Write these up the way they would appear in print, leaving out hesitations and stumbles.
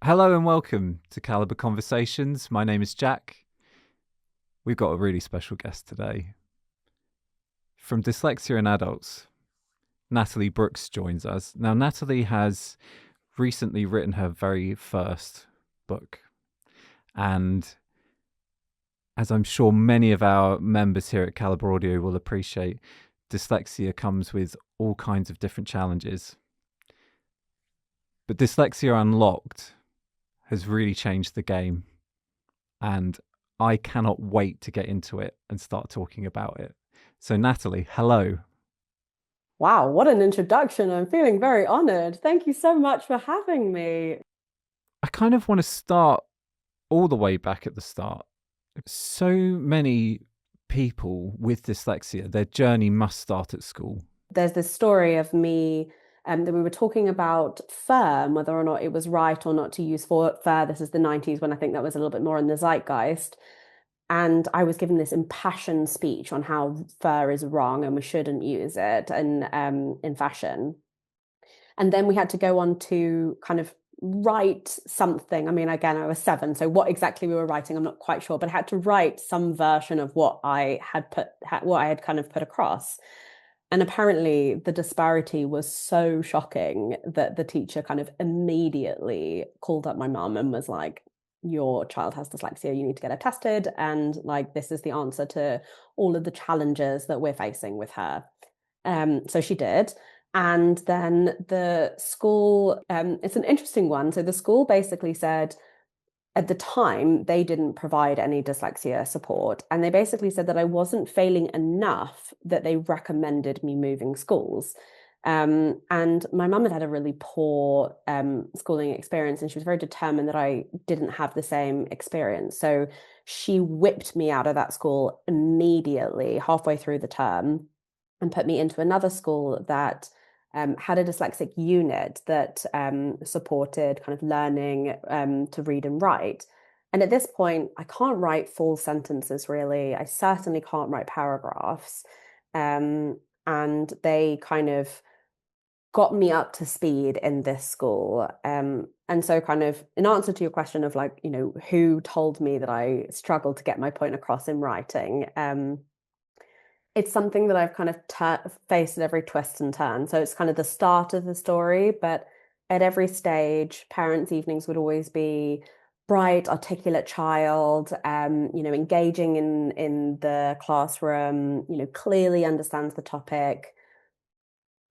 Hello and welcome to Caliber Conversations. My name is Jack. We've got a really special guest today. From Dyslexia in Adults, Natalie Brooks joins us. Now, Natalie has recently written her very first book. And as I'm sure many of our members here at Caliber Audio will appreciate, dyslexia comes with all kinds of different challenges. But Dyslexia Unlocked has really changed the game, and I cannot wait to get into it and start talking about it. So, Natalie, hello. Wow, what an introduction. I'm feeling very honored. Thank you so much for having me. I kind of want to start all the way back at the start. So many people with dyslexia, their journey must start at school. There's this story of me that we were talking about fur, and whether or not it was right or not to use fur. This is the 90s when I think that was a little bit more in the zeitgeist. And I was giving this impassioned speech on how fur is wrong and we shouldn't use it in fashion. And then we had to go on to kind of write something. I mean, again, I was 7, so what exactly we were writing, I'm not quite sure, but I had to write some version of what I had what I had kind of put across. And apparently the disparity was so shocking that the teacher kind of immediately called up my mum and was like, your child has dyslexia, you need to get her tested. And like, this is the answer to all of the challenges that we're facing with her. So she did. And then the school, it's an interesting one. So the school basically said, at the time, they didn't provide any dyslexia support. And they basically said that I wasn't failing enough that they recommended me moving schools. And my mum had had a really poor schooling experience, and she was very determined that I didn't have the same experience. So she whipped me out of that school immediately, halfway through the term, and put me into another school that had a dyslexic unit that supported kind of learning to read and write. And at this point, I can't write full sentences really. I certainly can't write paragraphs. And they kind of got me up to speed in this school. And so kind of in answer to your question of like, who told me that I struggled to get my point across in writing, it's something that I've kind of faced at every twist and turn. So it's kind of the start of the story, but at every stage, parents' evenings would always be bright, articulate child, engaging in the classroom, clearly understands the topic.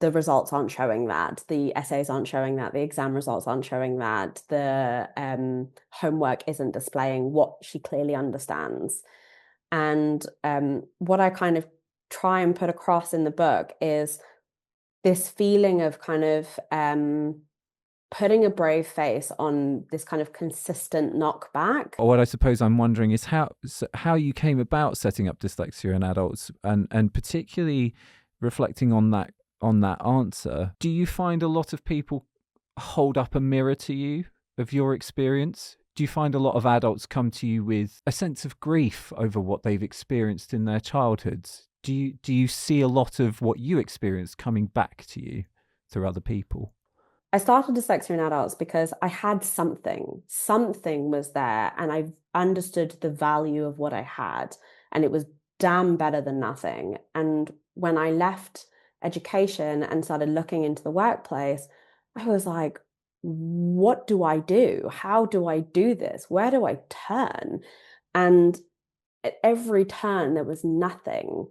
The results aren't showing that. The essays aren't showing that. The exam results aren't showing that. The homework isn't displaying what she clearly understands. And what I kind of try and put across in the book is this feeling of kind of putting a brave face on this kind of consistent knockback. What I suppose I'm wondering is how you came about setting up dyslexia in adults, and particularly reflecting on that answer. Do you find a lot of people hold up a mirror to you of your experience? Do you find a lot of adults come to you with a sense of grief over what they've experienced in their childhoods? Do you see a lot of what you experienced coming back to you through other people? I started dyslexia in adults because I had something was there, and I understood the value of what I had, and it was damn better than nothing. And when I left education and started looking into the workplace, I was like, what do I do? How do I do this? Where do I turn? And at every turn, there was nothing.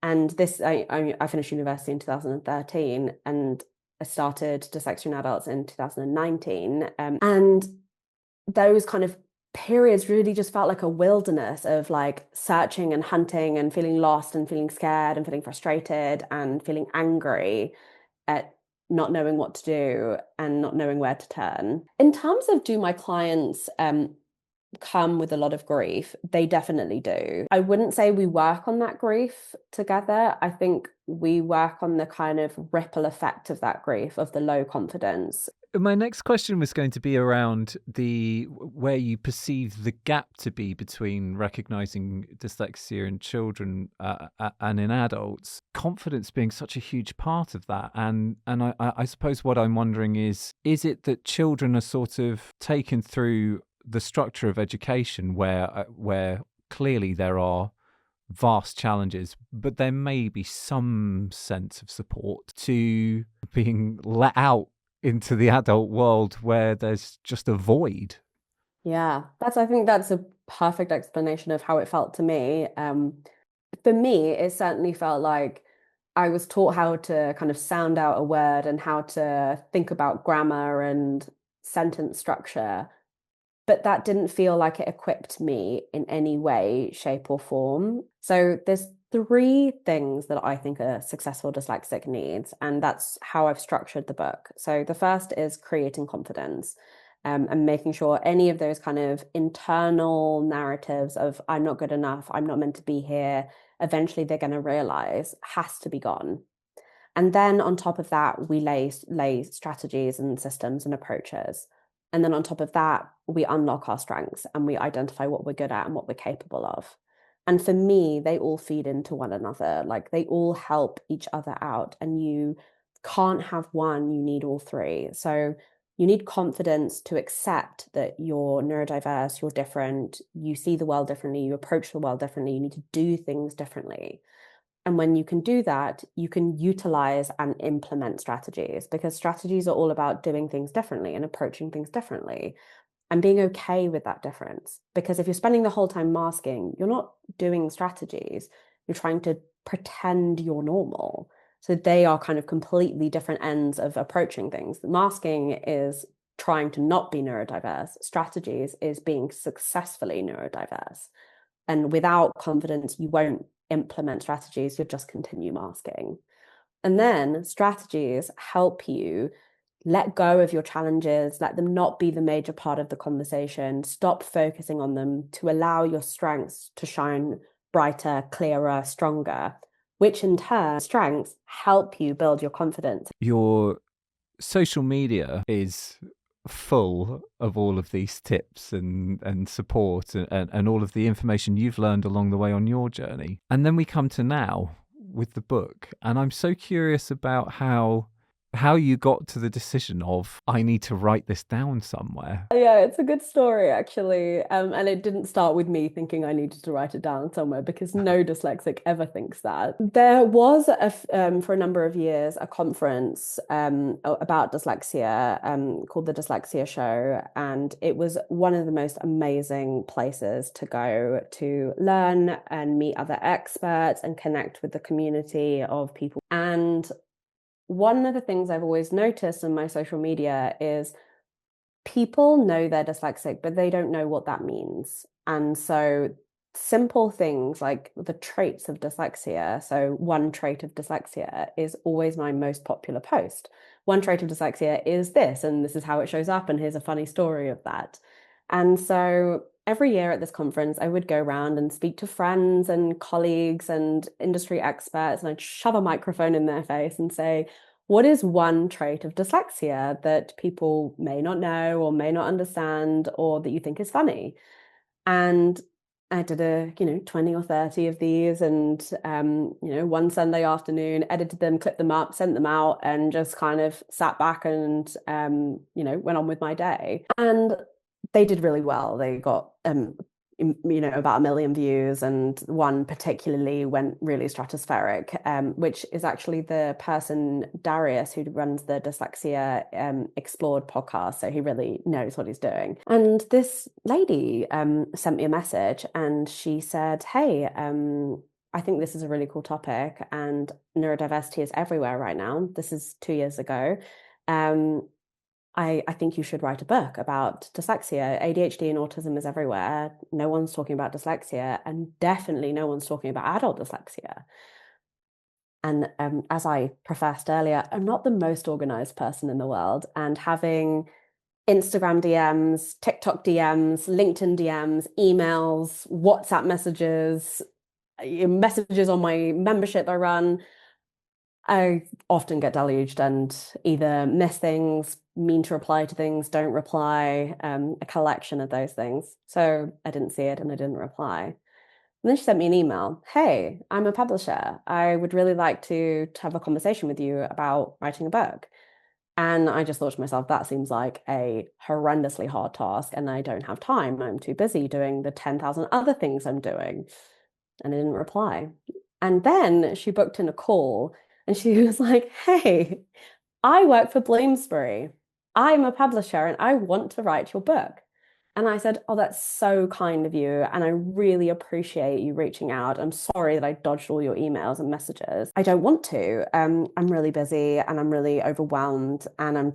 And this, I finished university in 2013, and I started Dyslexia in Adults in 2019. And those kind of periods really just felt like a wilderness of like searching and hunting and feeling lost and feeling scared and feeling frustrated and feeling angry at not knowing what to do and not knowing where to turn. In terms of, do my clients come with a lot of grief? They definitely do. I wouldn't say we work on that grief together. I think we work on the kind of ripple effect of that grief, of the low confidence. My next question was going to be around the where you perceive the gap to be between recognizing dyslexia in children and in adults. Confidence being such a huge part of that, and I suppose what I'm wondering is it that children are sort of taken through the structure of education where clearly there are vast challenges, but there may be some sense of support to being let out into the adult world where there's just a void. Yeah, I think that's a perfect explanation of how it felt to me. For me, it certainly felt like I was taught how to kind of sound out a word and how to think about grammar and sentence structure, but that didn't feel like it equipped me in any way, shape, or form. So there's three things that I think a successful dyslexic needs, and that's how I've structured the book. So the first is creating confidence. And making sure any of those kind of internal narratives of I'm not good enough, I'm not meant to be here, eventually they're going to realize has to be gone. And then on top of that, we lay strategies and systems and approaches. And then on top of that, we unlock our strengths and we identify what we're good at and what we're capable of. And for me, they all feed into one another. Like they all help each other out. And you can't have one, you need all three. So you need confidence to accept that you're neurodiverse, you're different, you see the world differently, you approach the world differently, you need to do things differently. And when you can do that, you can utilize and implement strategies because strategies are all about doing things differently and approaching things differently and being okay with that difference. Because if you're spending the whole time masking, you're not doing strategies, you're trying to pretend you're normal. So they are kind of completely different ends of approaching things. Masking is trying to not be neurodiverse, strategies is being successfully neurodiverse. And without confidence, you won't implement strategies, you'll just continue masking. And then strategies help you let go of your challenges, let them not be the major part of the conversation, stop focusing on them to allow your strengths to shine brighter, clearer, stronger, which in turn, strengths help you build your confidence. Your social media is full of all of these tips and support and all of the information you've learned along the way on your journey. And then we come to now with the book. And I'm so curious about how you got to the decision of I need to write this down somewhere. Yeah, it's a good story actually. And it didn't start with me thinking I needed to write it down somewhere because no dyslexic ever thinks that. There was for a number of years a conference about dyslexia called the Dyslexia Show, and it was one of the most amazing places to go to learn and meet other experts and connect with the community of people. And one of the things I've always noticed in my social media is people know they're dyslexic, but they don't know what that means. And so simple things like the traits of dyslexia. So one trait of dyslexia is always my most popular post. One trait of dyslexia is this, and this is how it shows up, and here's a funny story of that. And so every year at this conference, I would go around and speak to friends and colleagues and industry experts, and I'd shove a microphone in their face and say, what is one trait of dyslexia that people may not know or may not understand or that you think is funny? And I did 20 or 30 of these and, one Sunday afternoon, edited them, clipped them up, sent them out, and just kind of sat back and, went on with my day. And they did really well. They got about 1 million views, and one particularly went really stratospheric, which is actually the person, Darius, who runs the Dyslexia Explored podcast. So he really knows what he's doing. And this lady sent me a message and she said, hey, I think this is a really cool topic and neurodiversity is everywhere right now. This is 2 years ago. I think you should write a book about dyslexia. ADHD and autism is everywhere. No one's talking about dyslexia, and definitely no one's talking about adult dyslexia. And as I professed earlier, I'm not the most organized person in the world, and having Instagram DMs, TikTok DMs, LinkedIn DMs, emails, WhatsApp messages, messages on my membership I run, I often get deluged and either miss things, mean to reply to things, don't reply, a collection of those things. So I didn't see it and I didn't reply. And then she sent me an email. Hey, I'm a publisher. I would really like to have a conversation with you about writing a book. And I just thought to myself, that seems like a horrendously hard task, and I don't have time. I'm too busy doing the 10,000 other things I'm doing. And I didn't reply. And then she booked in a call and she was like, hey, I work for Bloomsbury. I'm a publisher and I want to write your book. And I said, oh, that's so kind of you. And I really appreciate you reaching out. I'm sorry that I dodged all your emails and messages. I don't want to. I'm really busy and I'm really overwhelmed and I'm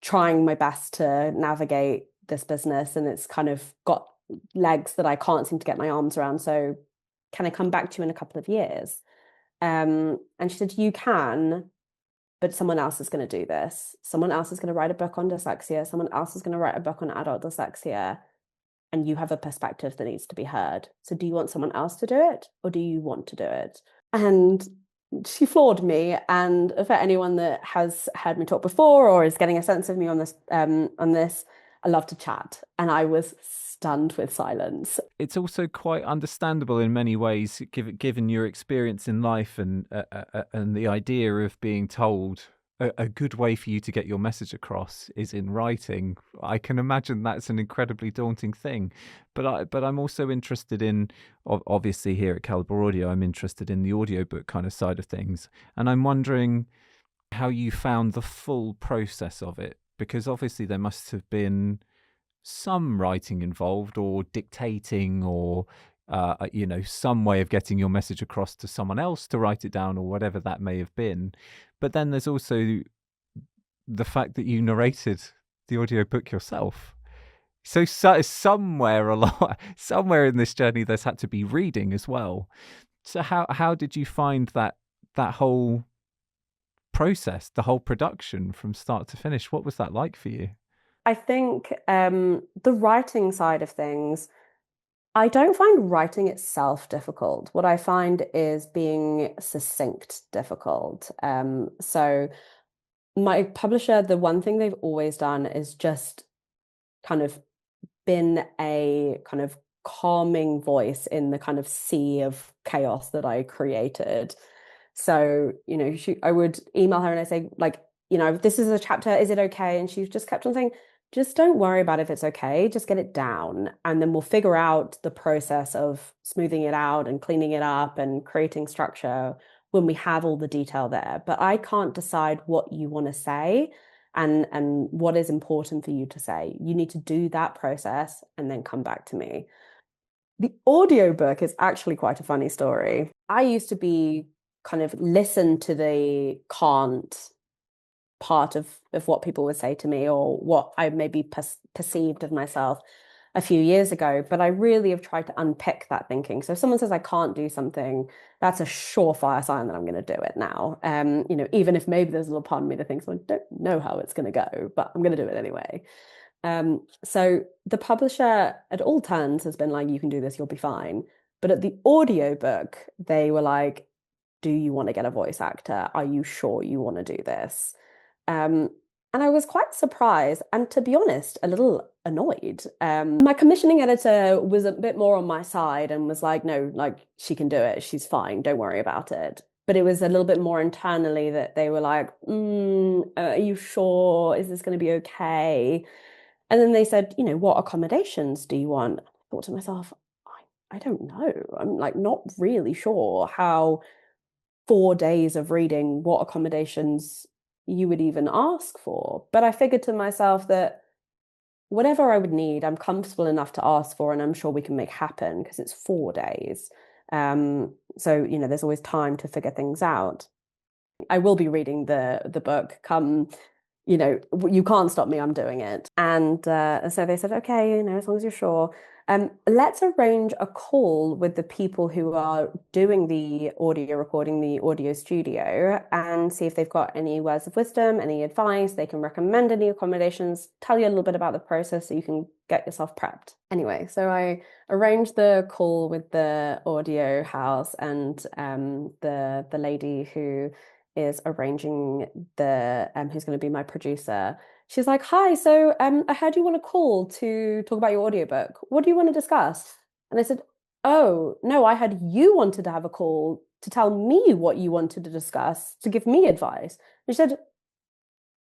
trying my best to navigate this business and it's kind of got legs that I can't seem to get my arms around. So can I come back to you in a couple of years? And she said, you can, but someone else is going to do this. Someone else is going to write a book on dyslexia. Someone else is going to write a book on adult dyslexia. And you have a perspective that needs to be heard. So do you want someone else to do it or do you want to do it? And she floored me. And for anyone that has heard me talk before or is getting a sense of me on this, I love to chat. And I was stunned with silence. It's also quite understandable in many ways, given your experience in life and the idea of being told a good way for you to get your message across is in writing. I can imagine that's an incredibly daunting thing. But I'm also interested in, obviously here at Caliber Audio, I'm interested in the audiobook kind of side of things. And I'm wondering how you found the full process of it, because obviously there must have been some writing involved or dictating or some way of getting your message across to someone else to write it down or whatever that may have been. But then there's also the fact that you narrated the audiobook yourself. So somewhere somewhere in this journey there's had to be reading as well. So how did you find that whole process, the whole production from start to finish? What was that like for you? I think the writing side of things, I don't find writing itself difficult. What I find is being succinct difficult. So my publisher, the one thing they've always done is just kind of been a kind of calming voice in the kind of sea of chaos that I created. So, I would email her and I say, like, this is a chapter, is it okay? And she just kept on saying, just don't worry about if it's okay, just get it down. And then we'll figure out the process of smoothing it out and cleaning it up and creating structure when we have all the detail there. But I can't decide what you want to say and what is important for you to say. You need to do that process and then come back to me. The audiobook is actually quite a funny story. I used to be kind of listen to the can't part of what people would say to me or what I maybe perceived of myself a few years ago, but I really have tried to unpick that thinking. So if someone says I can't do something, that's a surefire sign that I'm going to do it now. Even if maybe there's a little part of me that thinks, well, I don't know how it's going to go, but I'm going to do it anyway. So the publisher at all turns has been like, you can do this, you'll be fine. But at the audiobook, they were like, do you want to get a voice actor? Are you sure you want to do this? And I was quite surprised and, to be honest, a little annoyed. My commissioning editor was a bit more on my side and was like, no, like she can do it. She's fine. Don't worry about it. But it was a little bit more internally that they were like, are you sure? Is this going to be okay? And then they said, what accommodations do you want? I thought to myself, I don't know. I'm like not really sure how 4 days of reading, what accommodations you would even ask for. But I figured to myself that whatever I would need, I'm comfortable enough to ask for, and I'm sure we can make happen because it's 4 days. So there's always time to figure things out. I will be reading the book come, you can't stop me, I'm doing it. And so they said, okay, as long as you're sure. Let's arrange a call with the people who are doing the audio recording, the audio studio, and see if they've got any words of wisdom, any advice, they can recommend any accommodations, tell you a little bit about the process so you can get yourself prepped. Anyway, so I arranged the call with the audio house and the lady who is arranging the who's going to be my producer. She's like, "Hi, so I heard you want a call to talk about your audiobook. What do you want to discuss?" And I said, "Oh, no, I had you wanted to have a call to tell me what you wanted to discuss, to give me advice." And she said,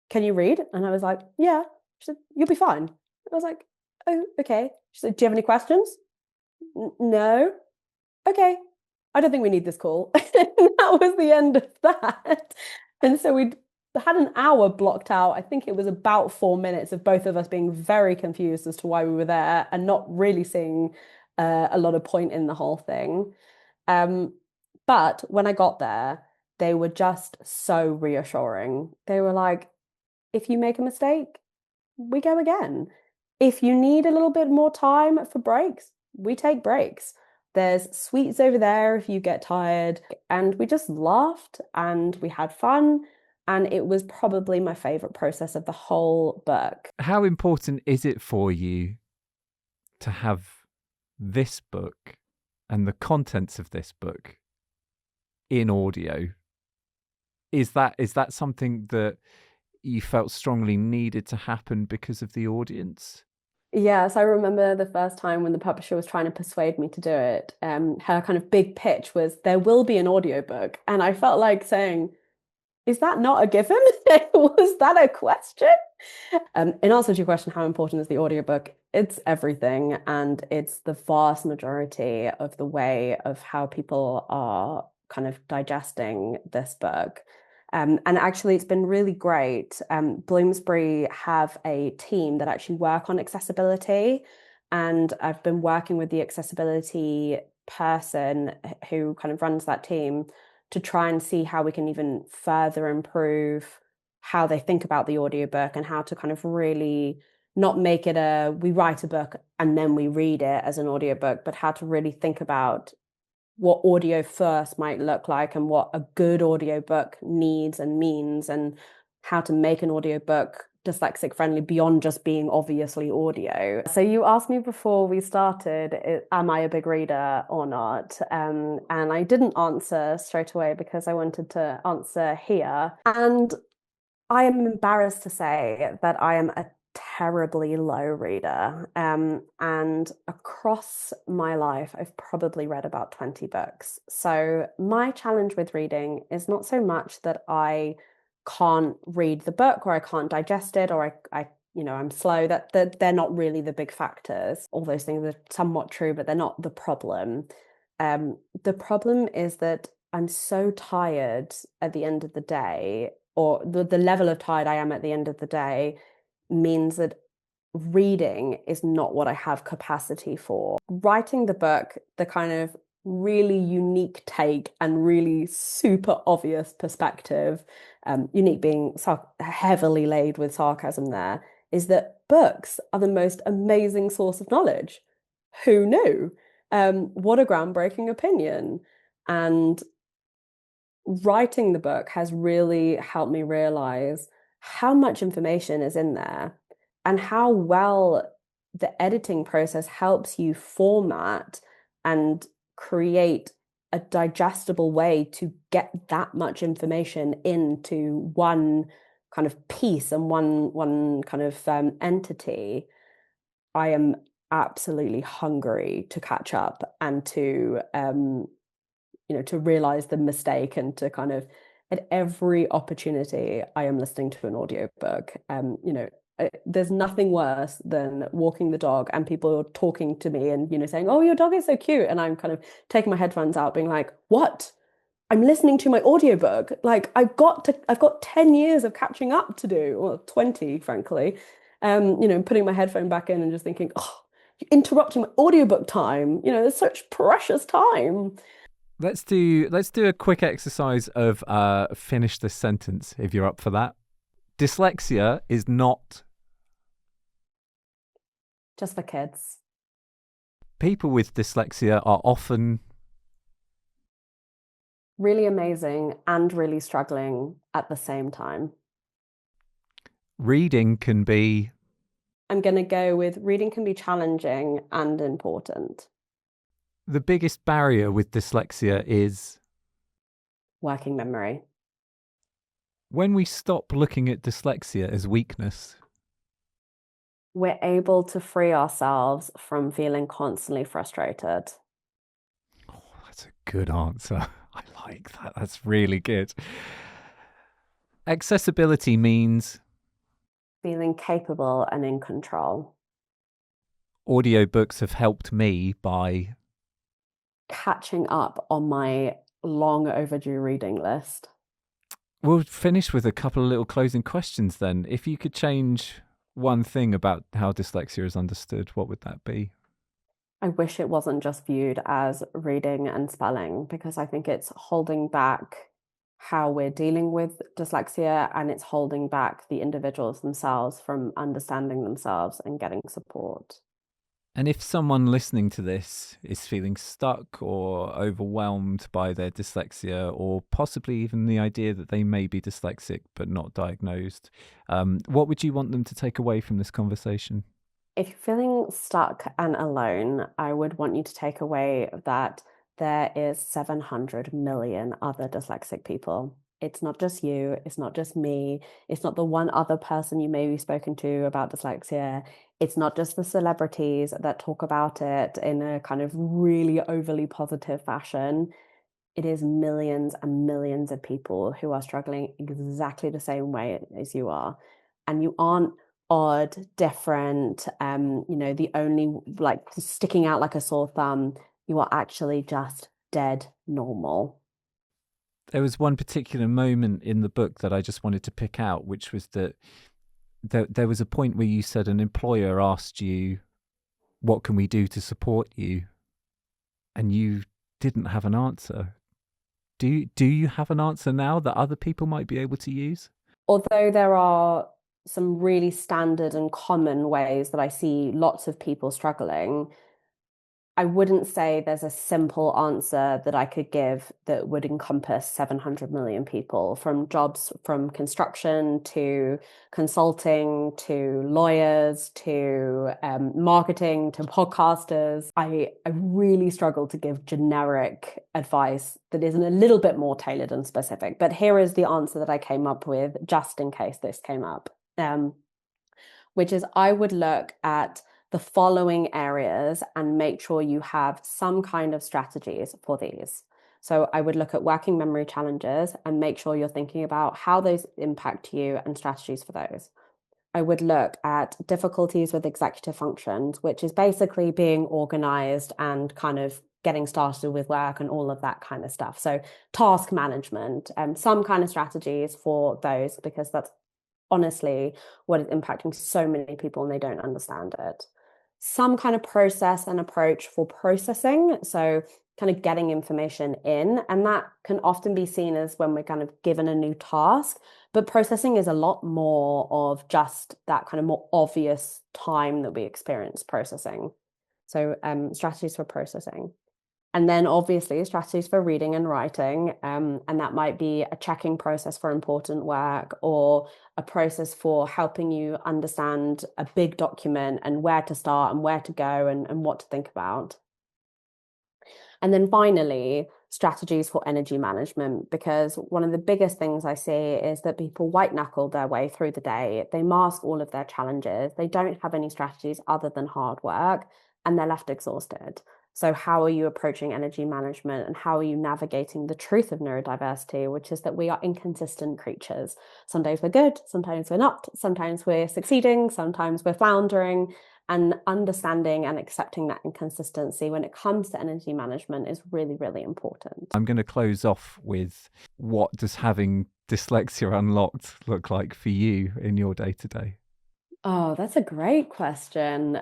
"Can you read?" And I was like, "Yeah." She said, "You'll be fine." I was like, "Oh, okay." She said, "Do you have any questions?" No. Okay. I don't think we need this call. That was the end of that. And so we had an hour blocked out. I think it was about 4 minutes of both of us being very confused as to why we were there and not really seeing a lot of point in the whole thing. Um, but when I got there, they were just so reassuring. They were like, if you make a mistake, we go again. If you need a little bit more time for breaks, we take breaks. There's sweets over there if you get tired. And we just laughed and we had fun. And it was probably my favorite process of the whole book. How important is it for you to have this book and the contents of this book in audio? Is that something that you felt strongly needed to happen because of the audience? Yes, I remember the first time when the publisher was trying to persuade me to do it. Her kind of big pitch was there will be an audiobook. And I felt like saying, is that not a given? Was that a question? In answer to your question, how important is the audiobook? It's everything, and it's the vast majority of the way of how people are kind of digesting this book. And actually, it's been really great. Bloomsbury have a team that actually work on accessibility, and I've been working with the accessibility person who kind of runs that team to try and see how we can even further improve how they think about the audiobook and how to kind of really not make it we write a book and then we read it as an audiobook, but how to really think about what audio first might look like and what a good audiobook needs and means, and how to make an audiobook dyslexic friendly beyond just being obviously audio. So you asked me before we started, am I a big reader or not? And I didn't answer straight away because I wanted to answer here. And I am embarrassed to say that I am a terribly low reader. And across my life, I've probably read about 20 books. So my challenge with reading is not so much that I can't read the book or I can't digest it or I'm slow. That they're not really the big factors. All those things are somewhat true, but they're not the problem. The problem is that I'm so tired at the end of the day, or the level of tired I am at the end of the day means that reading is not what I have capacity for. Writing the book, the kind of really unique take and really super obvious perspective, unique being heavily laid with sarcasm there, is that books are the most amazing source of knowledge. Who knew? What a groundbreaking opinion. And writing the book has really helped me realize how much information is in there and how well the editing process helps you format and create a digestible way to get that much information into one kind of piece and one kind of entity. I am absolutely hungry to catch up and to to realize the mistake and to kind of at every opportunity I am listening to an audiobook. There's nothing worse than walking the dog and people talking to me and saying, "Oh, your dog is so cute," and I'm kind of taking my headphones out being like, "What? I'm listening to my audiobook. Like I've got 10 years of catching up to do, or 20, frankly." Putting my headphone back in and just thinking, "Oh, you're interrupting my audiobook time. There's such precious time." Let's do a quick exercise of finish this sentence if you're up for that. Dyslexia is not Just for kids. people with dyslexia are often Really amazing and really struggling at the same time. reading can be I'm going to go with reading can be challenging and important. the biggest barrier with dyslexia is Working memory. When we stop looking at dyslexia as weakness, We're able to free ourselves from feeling constantly frustrated. oh, that's a good answer. I like that. That's really good. Accessibility means Feeling capable and in control. audiobooks have helped me by. Catching up on my long overdue reading list. We'll finish with a couple of little closing questions then. If you could change one thing about how dyslexia is understood, what would that be? I wish it wasn't just viewed as reading and spelling because I think it's holding back how we're dealing with dyslexia and it's holding back the individuals themselves from understanding themselves and getting support. And if someone listening to this is feeling stuck or overwhelmed by their dyslexia, or possibly even the idea that they may be dyslexic but not diagnosed, what would you want them to take away from this conversation? If you're feeling stuck and alone, I would want you to take away that there is 700 million other dyslexic people. It's not just you, it's not just me, it's not the one other person you may be spoken to about dyslexia. It's not just the celebrities that talk about it in a kind of really overly positive fashion. It is millions and millions of people who are struggling exactly the same way as you are. And you aren't odd, different, the only like sticking out like a sore thumb. You are actually just dead normal. There was one particular moment in the book that I just wanted to pick out, which was that there was a point where you said an employer asked you, "What can we do to support you?" And you didn't have an answer. Do you have an answer now that other people might be able to use? Although there are some really standard and common ways that I see lots of people struggling, I wouldn't say there's a simple answer that I could give that would encompass 700 million people, from jobs from construction to consulting to lawyers to marketing to podcasters. I really struggle to give generic advice that isn't a little bit more tailored and specific. But here is the answer that I came up with just in case this came up. Which is I would look at the following areas and make sure you have some kind of strategies for these. So I would look at working memory challenges and make sure you're thinking about how those impact you and strategies for those. I would look at difficulties with executive functions, which is basically being organized and kind of getting started with work and all of that kind of stuff. So task management and some kind of strategies for those, because that's honestly what is impacting so many people and they don't understand it. Some kind of process and approach for processing. So, kind of getting information in. And that can often be seen as when we're kind of given a new task. But processing is a lot more of just that kind of more obvious time that we experience processing. So, strategies for processing. And then obviously strategies for reading and writing. And that might be a checking process for important work or a process for helping you understand a big document and where to start and where to go and what to think about. And then finally, strategies for energy management, because one of the biggest things I see is that people white knuckle their way through the day. They mask all of their challenges. They don't have any strategies other than hard work, and they're left exhausted. So, how are you approaching energy management and how are you navigating the truth of neurodiversity, which is that we are inconsistent creatures? Some days we're good, sometimes we're not, sometimes we're succeeding, sometimes we're floundering. And understanding and accepting that inconsistency when it comes to energy management is really, really important. I'm going to close off with, what does having dyslexia unlocked look like for you in your day to day? Oh, that's a great question.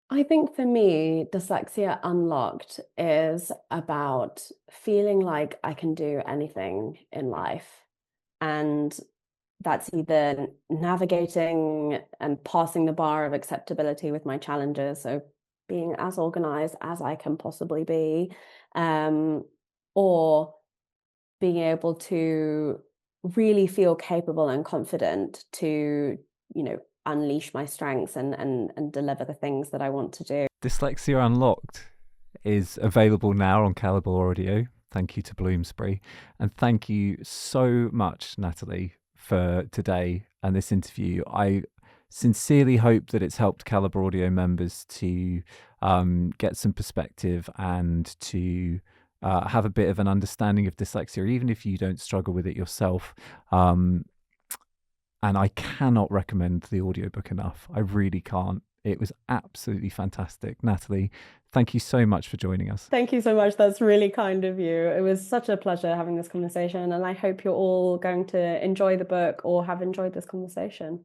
I think for me, Dyslexia Unlocked is about feeling like I can do anything in life. And that's either navigating and passing the bar of acceptability with my challenges, so being as organized as I can possibly be, um, or being able to really feel capable and confident to, unleash my strengths and deliver the things that I want to do. Dyslexia Unlocked is available now on Calibre Audio. Thank you to Bloomsbury. And thank you so much, Natalie, for today and this interview. I sincerely hope that it's helped Calibre Audio members to get some perspective and to have a bit of an understanding of dyslexia, even if you don't struggle with it yourself. And I cannot recommend the audiobook enough. I really can't. It was absolutely fantastic. Natalie, thank you so much for joining us. Thank you so much. That's really kind of you. It was such a pleasure having this conversation, and I hope you're all going to enjoy the book or have enjoyed this conversation.